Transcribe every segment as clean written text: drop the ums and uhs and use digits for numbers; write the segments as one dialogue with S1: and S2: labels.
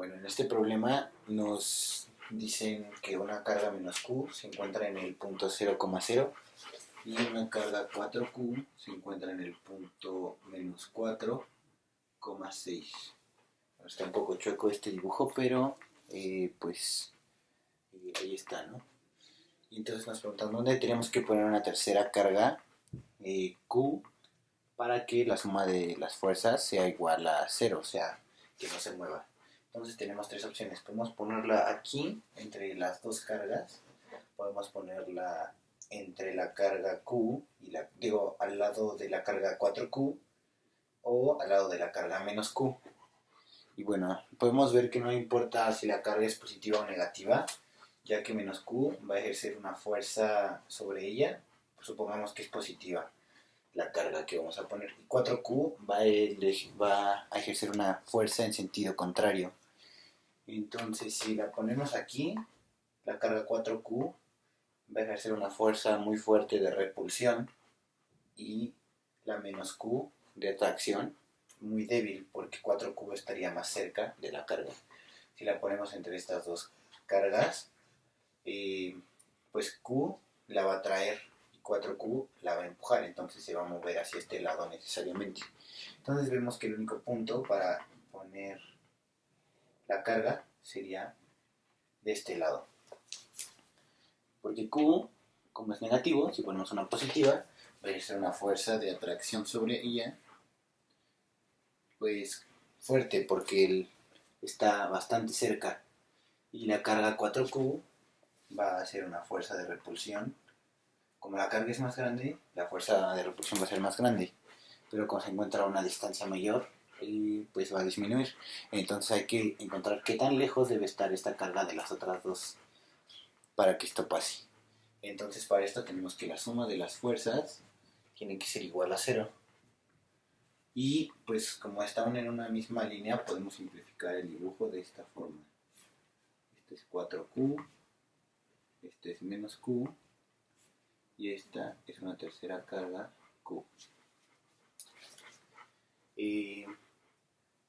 S1: Bueno, en este problema nos dicen que una carga menos Q se encuentra en el punto 0,0 y una carga 4Q se encuentra en el punto menos 4,6. Está un poco chueco este dibujo, pero ahí está, ¿no? Y entonces nos preguntan dónde tenemos que poner una tercera carga Q para que la suma de las fuerzas sea igual a 0, o sea, que no se mueva. Entonces tenemos tres opciones. Podemos ponerla aquí, entre las dos cargas. Podemos ponerla entre la carga Q, al lado de la carga 4Q, o al lado de la carga menos Q. Y bueno, podemos ver que no importa si la carga es positiva o negativa, ya que menos Q va a ejercer una fuerza sobre ella. Supongamos que es positiva la carga que vamos a poner. Y 4Q va a ejercer una fuerza en sentido contrario. Entonces, si la ponemos aquí, la carga 4Q va a ejercer una fuerza muy fuerte de repulsión y la menos Q de atracción muy débil, porque 4Q estaría más cerca de la carga. Si la ponemos entre estas dos cargas, pues Q la va a traer y 4Q la va a empujar, entonces se va a mover hacia este lado necesariamente. Entonces vemos que el único punto para poner la carga sería de este lado, porque Q, como es negativo, si ponemos una positiva, va a ejercer una fuerza de atracción sobre ella, pues fuerte, porque él está bastante cerca, y la carga 4Q va a ser una fuerza de repulsión. Como la carga es más grande, la fuerza de repulsión va a ser más grande, pero como se encuentra a una distancia mayor, pues va a disminuir. Entonces hay que encontrar qué tan lejos debe estar esta carga de las otras dos para que esto pase. Entonces para esto tenemos que la suma de las fuerzas tiene que ser igual a 0. Y pues como están en una misma línea, podemos simplificar el dibujo de esta forma. Este es 4Q, este es menos Q, y esta es una tercera carga Q.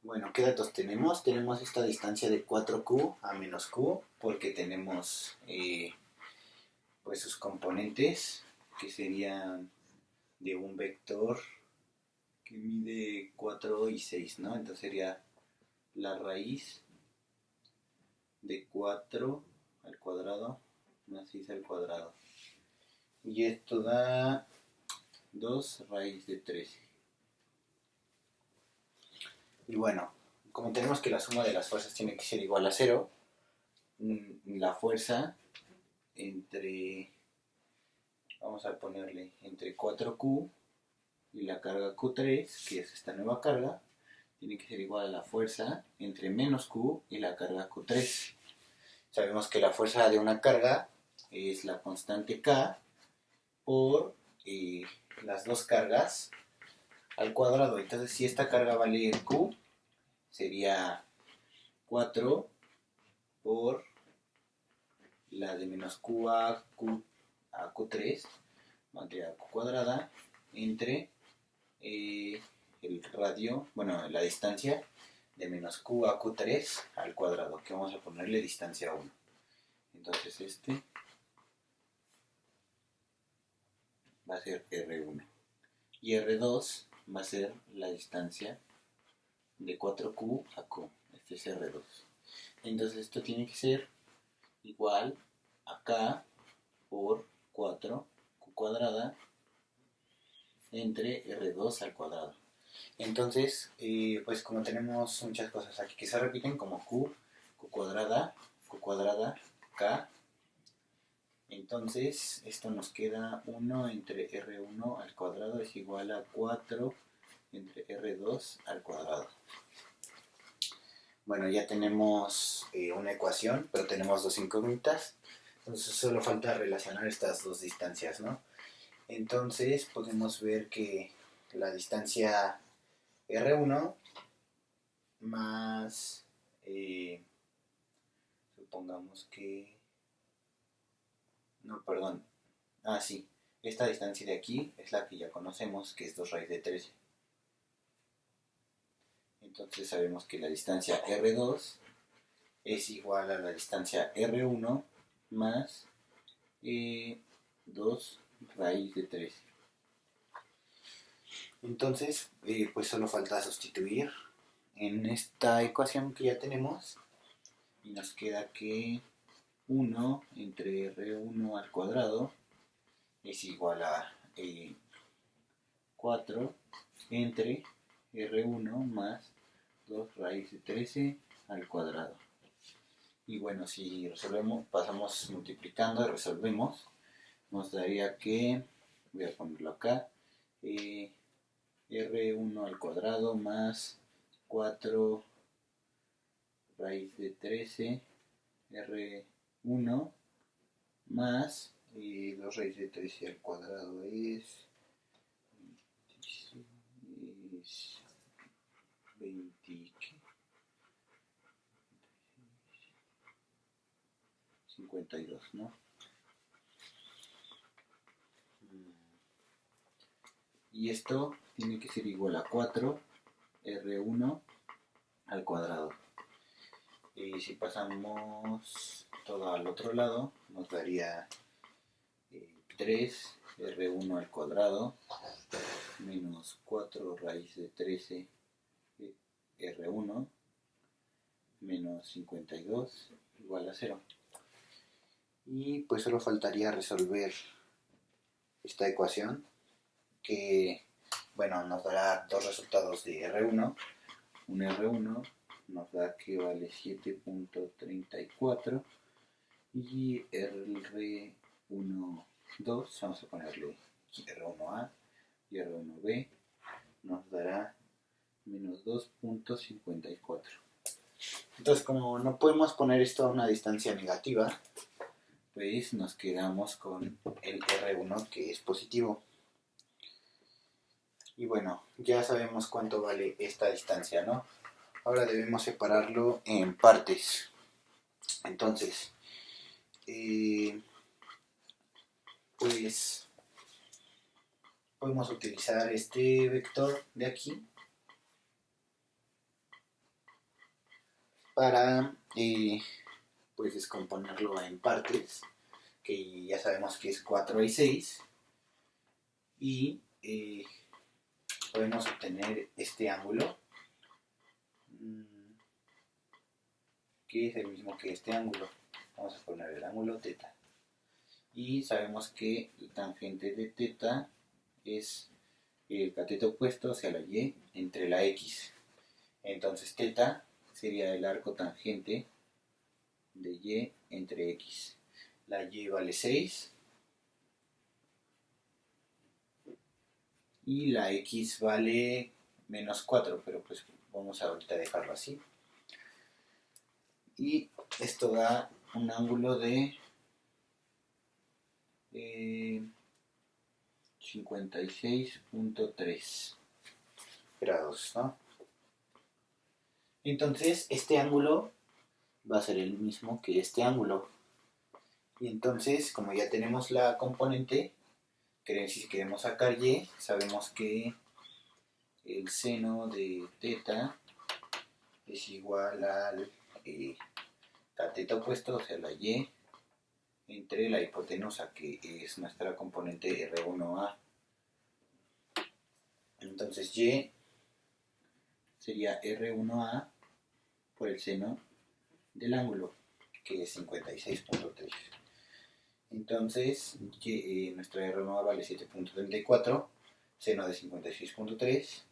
S1: Bueno, ¿qué datos tenemos? Tenemos esta distancia de 4Q a menos Q, porque tenemos pues sus componentes, que serían de un vector que mide 4 y 6, ¿no? Entonces sería la raíz de 4 al cuadrado más 6 al cuadrado. Y esto da 2 raíz de 13. Y bueno, como tenemos que la suma de las fuerzas tiene que ser igual a 0, la fuerza vamos a ponerle entre 4Q y la carga Q3, que es esta nueva carga, tiene que ser igual a la fuerza entre menos Q y la carga Q3. Sabemos que la fuerza de una carga es la constante K por las dos cargas al cuadrado. Entonces, si esta carga vale Q, sería 4 por la de menos Q a Q3, entre a Q cuadrada, entre el radio, la distancia de menos Q a Q3 al cuadrado, que vamos a ponerle distancia 1. Entonces este va a ser R1. Y R2 va a ser la distancia de 4Q a Q. Este es R2. Entonces esto tiene que ser igual a K por 4Q cuadrada entre R2 al cuadrado. Entonces, pues como tenemos muchas cosas aquí que se repiten, como Q cuadrada, K, entonces esto nos queda 1 entre R1 al cuadrado es igual a 4 entre R2 al cuadrado. Bueno, ya tenemos una ecuación, pero tenemos dos incógnitas, entonces solo falta relacionar estas dos distancias, ¿no? Entonces podemos ver que la distancia R1 más, supongamos que, sí, esta distancia de aquí es la que ya conocemos, que es 2 raíz de 13. Entonces sabemos que la distancia R2 es igual a la distancia R1 más 2 raíz de 13. Entonces, pues solo falta sustituir en esta ecuación que ya tenemos y nos queda que 1 entre R1 al cuadrado es igual a 4 entre R1 más 2 raíz de 13 al cuadrado. Y bueno, si resolvemos, pasamos multiplicando y resolvemos, nos daría que, voy a ponerlo acá, R1 al cuadrado más 4 raíz de 13 R1 más 2 raíz de 13 al cuadrado es 20, 52, ¿no? Y esto tiene que ser igual a 4 R1 al cuadrado. Y si pasamos todo al otro lado, nos daría 3 R1 al cuadrado menos 4 raíz de 13 R1 menos 52 igual a 0. Y pues solo faltaría resolver esta ecuación que, bueno, nos dará dos resultados de R1. Un R1 nos da que vale 7.34 y R12, vamos a ponerle R1A y R1B, nos dará menos 2.54. Entonces, como no podemos poner esto a una distancia negativa, pues nos quedamos con el R1 que es positivo. Y bueno, ya sabemos cuánto vale esta distancia, ¿no? Ahora debemos separarlo en partes. Entonces, pues podemos utilizar este vector de aquí para pues descomponerlo en partes, que ya sabemos que es 4 y 6, y podemos obtener este ángulo, que es el mismo que este ángulo. Vamos a poner el ángulo θ. Y sabemos que el tangente de θ es el cateto opuesto hacia la y entre la x. Entonces θ sería el arco tangente de y entre x. La y vale 6 y la x vale menos 4, pero pues vamos a ahorita dejarlo así. Y esto da un ángulo de 56.3 grados, ¿no? Entonces este ángulo va a ser el mismo que este ángulo. Y entonces, como ya tenemos la componente, si queremos sacar y, sabemos que el seno de θ es igual al cateto opuesto, o sea, la y, entre la hipotenusa, que es nuestra componente R1A. Entonces y sería R1A por el seno del ángulo, que es 56.3. Entonces, nuestra R1A vale 7.34, seno de 56.3,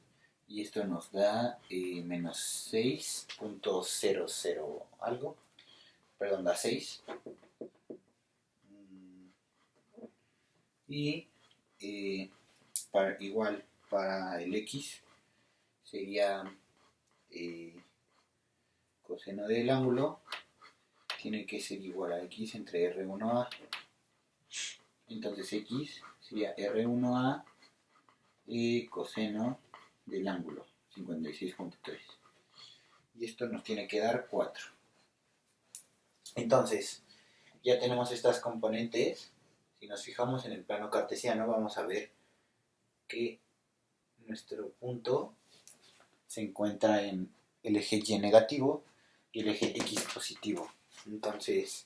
S1: y esto nos da menos 6.00 algo, perdón, da 6. Y igual para el x sería coseno del ángulo tiene que ser igual a x entre R1A. Entonces x sería R1A coseno del ángulo 56.3. Y esto nos tiene que dar 4. Entonces, ya tenemos estas componentes. Si nos fijamos en el plano cartesiano, vamos a ver que nuestro punto se encuentra en el eje y negativo y el eje X positivo. Entonces,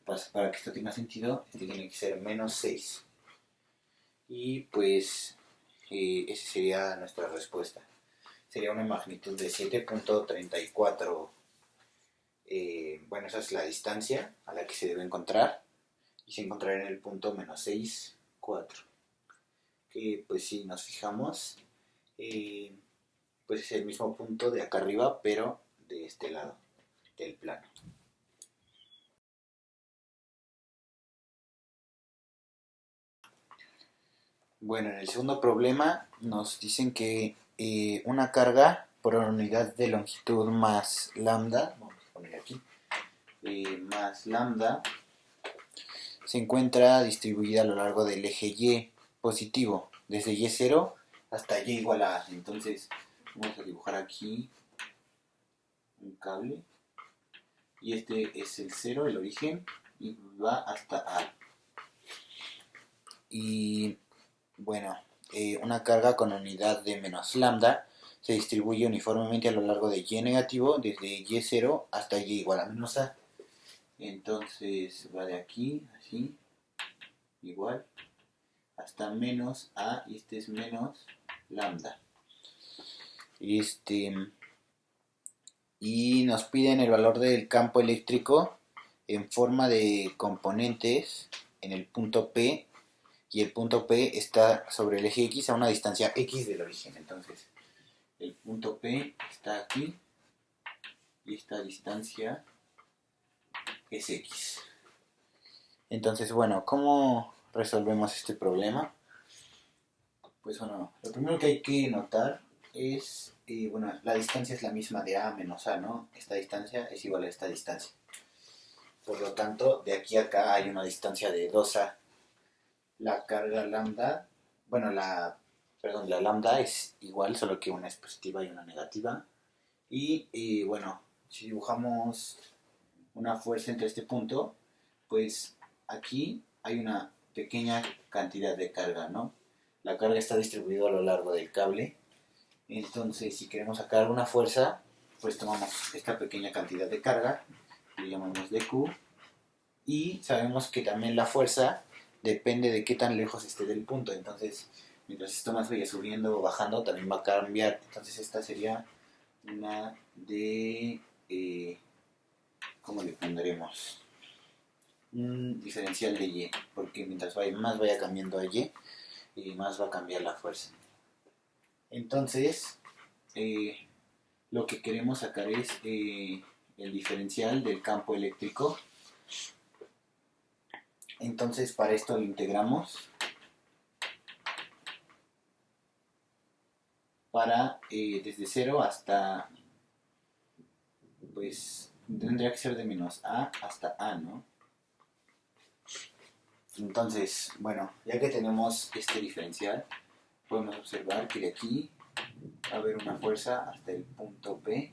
S1: para que esto tenga sentido, este tiene que ser menos 6. Y pues esa sería nuestra respuesta. Sería una magnitud de 7.34. Bueno, esa es la distancia a la que se debe encontrar. Y se encontrará en el punto menos 6, 4. Que pues si nos fijamos, pues es el mismo punto de acá arriba, pero de este lado del plano. Bueno, en el segundo problema nos dicen que una carga por unidad de longitud más lambda, vamos a poner aquí, más lambda, se encuentra distribuida a lo largo del eje Y positivo, desde Y0 hasta Y igual a A. Entonces vamos a dibujar aquí un cable y este es el 0, el origen, y va hasta A. Y bueno, una carga con unidad de menos lambda se distribuye uniformemente a lo largo de Y negativo, desde Y0 hasta Y igual a menos A. Entonces va de aquí, así, igual, hasta menos A, y este es menos lambda. Y nos piden el valor del campo eléctrico en forma de componentes en el punto P, y el punto P está sobre el eje X a una distancia X del origen. Entonces el punto P está aquí y esta distancia es X. Entonces, bueno, ¿cómo resolvemos este problema? Pues bueno, lo primero que hay que notar es, bueno, la distancia es la misma de A menos A, ¿no? Esta distancia es igual a esta distancia. Por lo tanto, de aquí a acá hay una distancia de 2A. La carga lambda, bueno, la lambda es igual, solo que una es positiva y una negativa. Y bueno, si dibujamos una fuerza entre este punto, pues aquí hay una pequeña cantidad de carga, ¿no? La carga está distribuida a lo largo del cable. Entonces, si queremos sacar una fuerza, pues tomamos esta pequeña cantidad de carga, le llamamos dQ, y sabemos que también la fuerza depende de qué tan lejos esté del punto. Entonces, mientras esto más vaya subiendo o bajando, también va a cambiar. Entonces, esta sería una de... ¿cómo le pondremos? Un diferencial de Y, porque mientras más vaya cambiando a Y, más va a cambiar la fuerza. Entonces, lo que queremos sacar es el diferencial del campo eléctrico. Entonces, para esto lo integramos para desde 0 hasta, pues tendría que ser de menos A hasta A, ¿no? Entonces, bueno, ya que tenemos este diferencial, podemos observar que de aquí va a haber una fuerza hasta el punto P,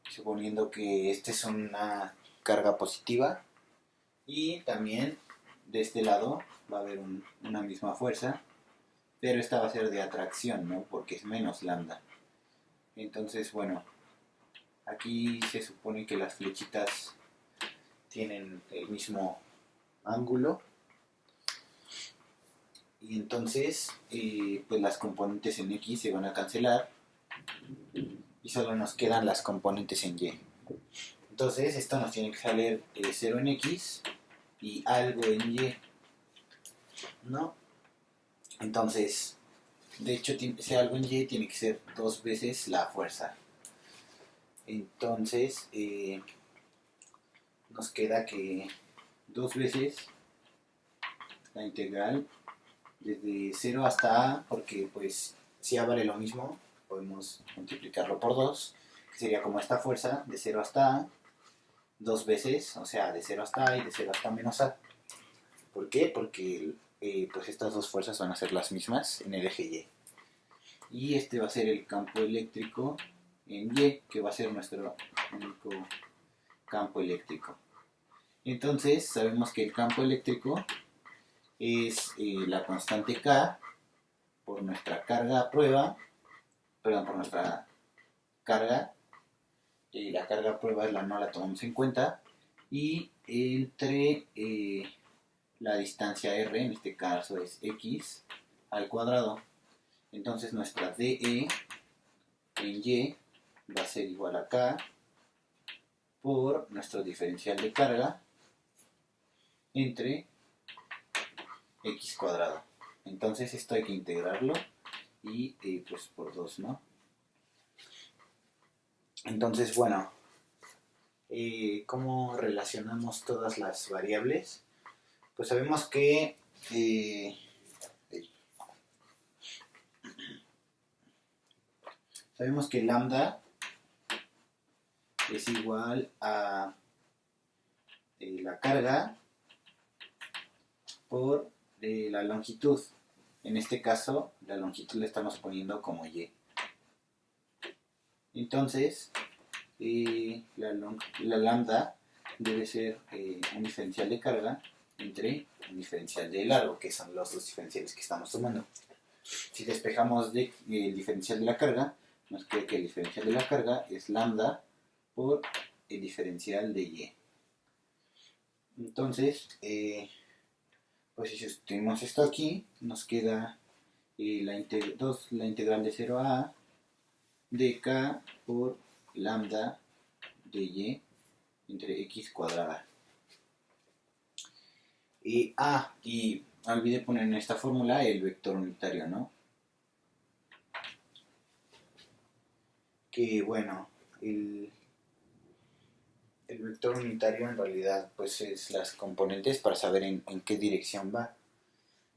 S1: suponiendo que esta es una carga positiva, y también de este lado va a haber una misma fuerza, pero esta va a ser de atracción, ¿no? Porque es menos lambda. Entonces, bueno, aquí se supone que las flechitas tienen el mismo ángulo, y entonces pues las componentes en X se van a cancelar y solo nos quedan las componentes en Y. Entonces esto nos tiene que salir 0 en X y algo en Y, ¿no? Entonces, de hecho, ese algo en Y tiene que ser 2 veces la fuerza. Entonces nos queda que 2 veces la integral desde 0 hasta A, porque pues si A vale lo mismo, podemos multiplicarlo por 2, que sería como esta fuerza de 0 hasta A, 2 veces, o sea, de 0 hasta A y de 0 hasta menos A. ¿Por qué? Porque pues estas dos fuerzas van a ser las mismas en el eje Y. Y este va a ser el campo eléctrico en Y, que va a ser nuestro único campo eléctrico. Entonces sabemos que el campo eléctrico es la constante K por nuestra carga a prueba, perdón, por nuestra carga la carga a prueba no la tomamos en cuenta, y entre la distancia r, en este caso es x al cuadrado. Entonces nuestra DE en y va a ser igual a k por nuestro diferencial de carga entre x cuadrado. Entonces esto hay que integrarlo y pues por 2, ¿no? Entonces, bueno, ¿cómo relacionamos todas las variables? Pues sabemos que lambda es igual a la carga por la longitud. En este caso, la longitud la estamos poniendo como y. Entonces, la lambda debe ser un diferencial de carga entre un diferencial de largo, que son los dos diferenciales que estamos tomando. Si despejamos el diferencial de la carga, nos queda que el diferencial de la carga es lambda por el diferencial de y. Entonces, pues si sustituimos esto aquí, nos queda la integral de 0 a a de k por lambda de y entre x cuadrada. Y olvidé poner en esta fórmula el vector unitario, ¿no? Que bueno, el vector unitario en realidad pues es las componentes para saber en qué dirección va.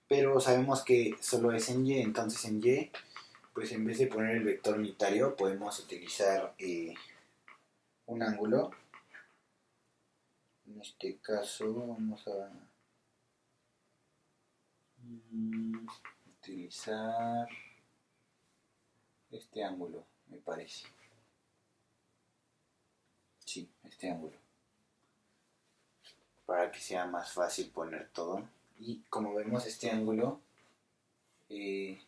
S1: Pero sabemos que solo es en y, entonces en y, pues en vez de poner el vector unitario podemos utilizar un ángulo. En este caso vamos a utilizar este ángulo, me parece. Sí, este ángulo. Para que sea más fácil poner todo. Y como vemos, este ángulo se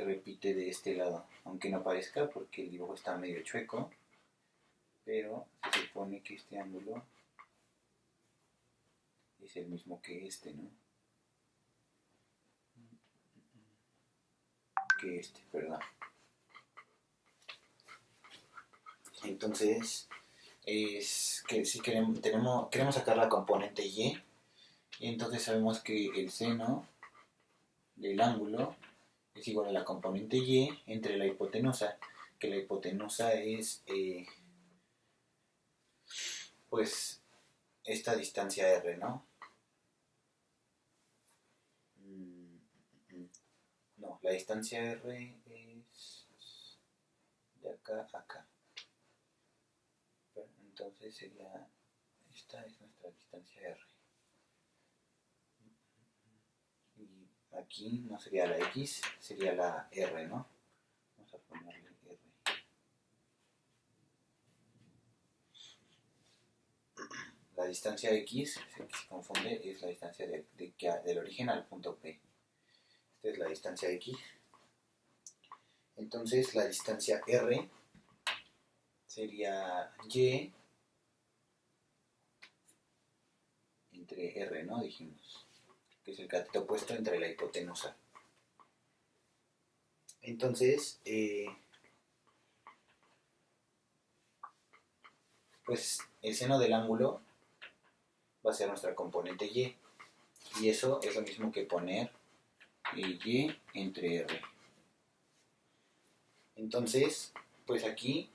S1: repite de este lado. Aunque no parezca porque el dibujo está medio chueco. Pero se supone que este ángulo es el mismo que este, ¿no? Que este, perdón. Entonces, es que si queremos sacar la componente y entonces sabemos que el seno del ángulo es igual a la componente y entre la hipotenusa, que la hipotenusa es pues esta distancia r, ¿no? No, la distancia r es de acá a acá. Entonces sería, esta es nuestra distancia r. Y aquí no sería la x, sería la r, ¿no? Vamos a ponerle r. La distancia x, si se confunde, es la distancia del origen al punto P. Esta es la distancia x. Entonces la distancia r sería y entre r, ¿no? Dijimos que es el cateto opuesto entre la hipotenusa. Entonces, pues el seno del ángulo va a ser nuestra componente y. Y eso es lo mismo que poner y entre r. Entonces, pues aquí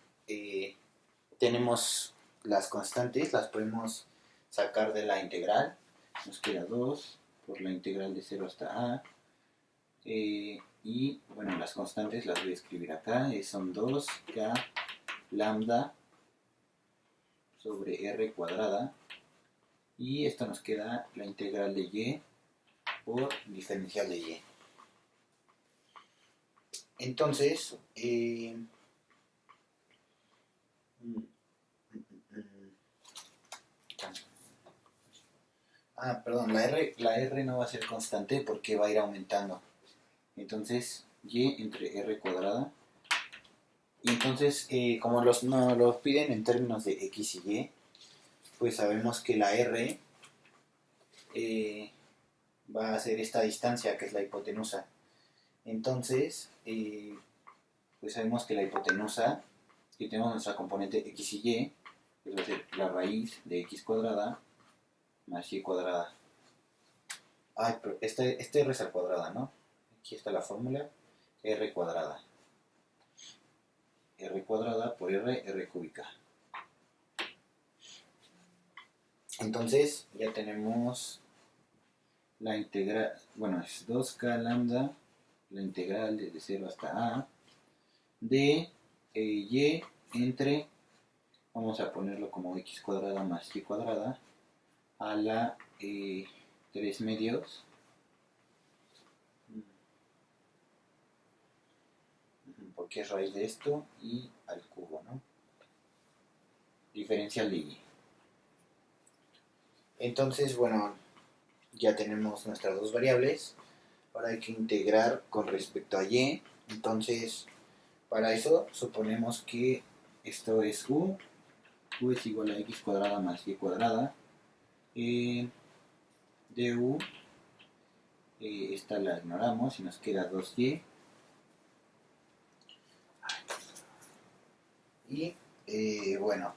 S1: tenemos las constantes, las podemos sacar de la integral. Nos queda 2 por la integral de 0 hasta a. Y bueno, las constantes las voy a escribir acá. Son 2k lambda sobre r cuadrada. Y esto nos queda la integral de y por diferencial de y. Entonces, perdón, la r no va a ser constante porque va a ir aumentando. Entonces, y entre r cuadrada Y entonces, como nos los piden en términos de x y y, pues sabemos que la r eh, va a ser esta distancia que es la hipotenusa. Entonces, pues sabemos que la hipotenusa, que tenemos nuestra componente x y y, pues va a ser la raíz de x cuadrada más y cuadrada. Ay, pero este r es al cuadrada, ¿no? Aquí está la fórmula, r cuadrada. R cuadrada por r cúbica. Entonces ya tenemos la integral, bueno, es 2k lambda, la integral desde 0 hasta a, de y entre, vamos a ponerlo como x cuadrada más y cuadrada, a la 3 medios, porque es raíz de esto, y al cubo, ¿no? Diferencial de y. Entonces, bueno, ya tenemos nuestras dos variables. Ahora hay que integrar con respecto a y. Entonces, para eso suponemos que esto es u es igual a x cuadrada más y cuadrada. Du, esta la ignoramos y nos queda 2y. Y bueno,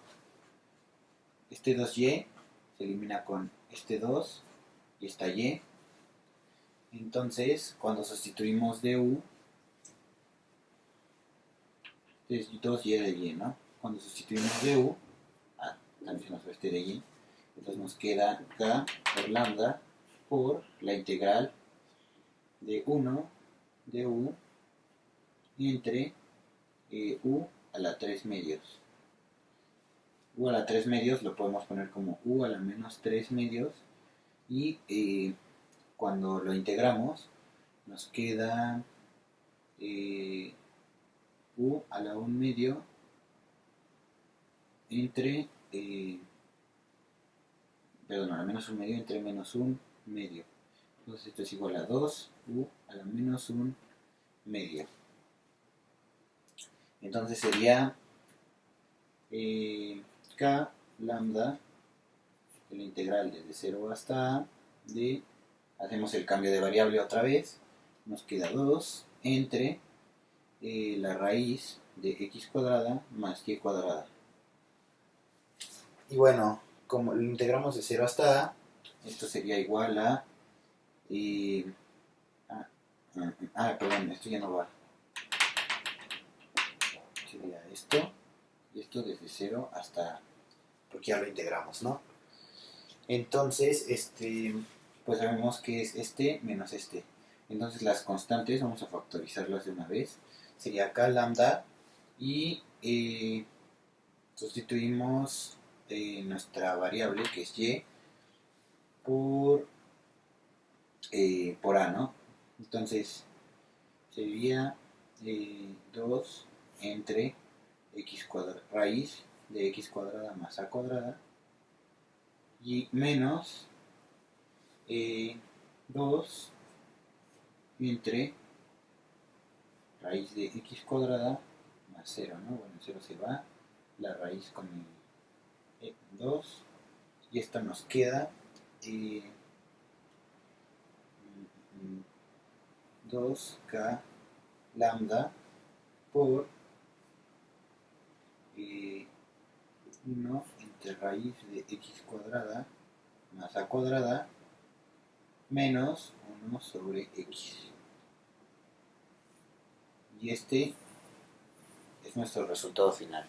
S1: este 2y se elimina con este 2 y esta y. Entonces, cuando sustituimos du, es 2y de y, ¿no? Cuando sustituimos du, también nos va este de y, entonces nos queda k por lambda por la integral de 1 de u entre u a la 3 medios. U a la 3 medios lo podemos poner como u a la menos 3 medios y cuando lo integramos nos queda u a la 1 medio entre perdón, a la menos 1 medio entre menos 1 medio. Entonces esto es igual a 2 u a la menos 1 medio. Entonces sería k lambda, la integral desde 0 hasta a, de, hacemos el cambio de variable otra vez, nos queda 2 entre la raíz de x cuadrada más y cuadrada. Y bueno, como lo integramos de 0 hasta a, esto sería igual a... perdón, esto ya no va. Sería esto, y esto desde 0 hasta a, porque ya lo integramos, ¿no? Entonces, pues sabemos que es este menos este. Entonces las constantes vamos a factorizarlas de una vez. Sería k lambda y sustituimos nuestra variable que es y por a, ¿no? Entonces sería 2 entre x cuadrada, raíz de x cuadrada más a cuadrada y menos 2 entre raíz de x cuadrada más 0, ¿no? Bueno, 0 se va, la raíz con el 2 y esto nos queda 2k lambda por 1 entre raíz de x cuadrada más a cuadrada menos 1 sobre x. Y este es nuestro resultado final.